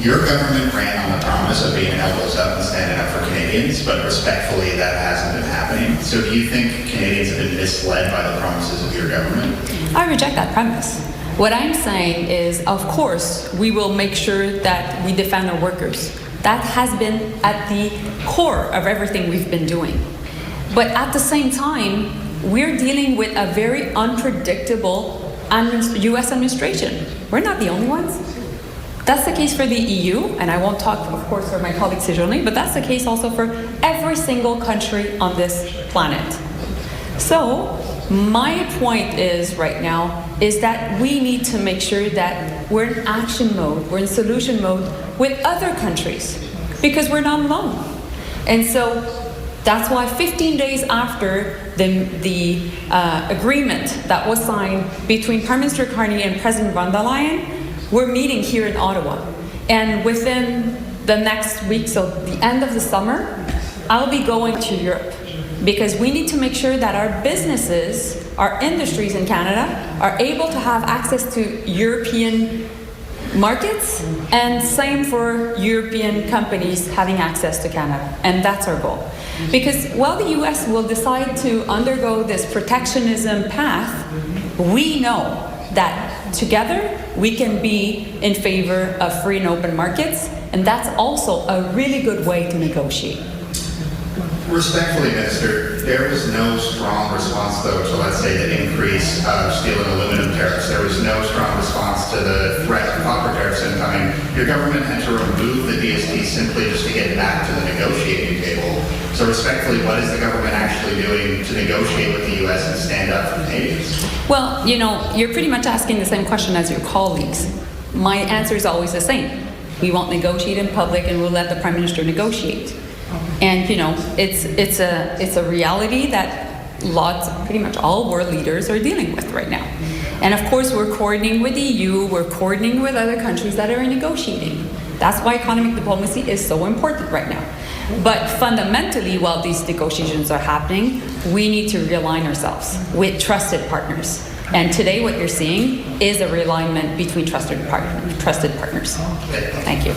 Your government ran on the promise of being elbows up and standing up for Canadians, but respectfully, that hasn't been happening. So do you think Canadians have been misled by the promises of your government? I reject that premise. What I'm saying is, of course, we will make sure that we defend our workers. That has been at the core of everything we've been doing. But at the same time, we're dealing with a very unpredictable U.S. administration. We're not the only ones. That's the case for the EU, and I won't talk, of course, for my colleague Joly, but that's the case also for every single country on this planet. So, my point is right now is that we need to make sure that we're in action mode, we're in solution mode with other countries, because we're not alone. And so that's why 15 days after the agreement that was signed between Prime Minister Carney and President von der Leyen, we're meeting here in Ottawa. And within the next week, so the end of the summer, I'll be going to Europe, because we need to make sure that our businesses, our industries in Canada, are able to have access to European markets, and same for European companies having access to Canada. And that's our goal. Because while the US will decide to undergo this protectionism path, we know that together we can be in favor of free and open markets, and that's also a really good way to negotiate. Respectfully, Minister, there was no strong response, though, to, let's say, the increase of steel and aluminum tariffs. There was no strong response to the threat of copper tariffs incoming. Your government had to remove the DST simply just to get back to the negotiating table. So respectfully, what is the government actually doing to negotiate with the U.S. and stand up for Canadians? Well, you know, you're pretty much asking the same question as your colleagues. My answer is always the same. We won't negotiate in public, and we'll let the Prime Minister negotiate. And you know, it's a reality that pretty much all world leaders are dealing with right now. And of course, we're coordinating with the EU, we're coordinating with other countries that are negotiating. That's why economic diplomacy is so important right now. But fundamentally, while these negotiations are happening, we need to realign ourselves with trusted partners. And today what you're seeing is a realignment between trusted partners. Thank you.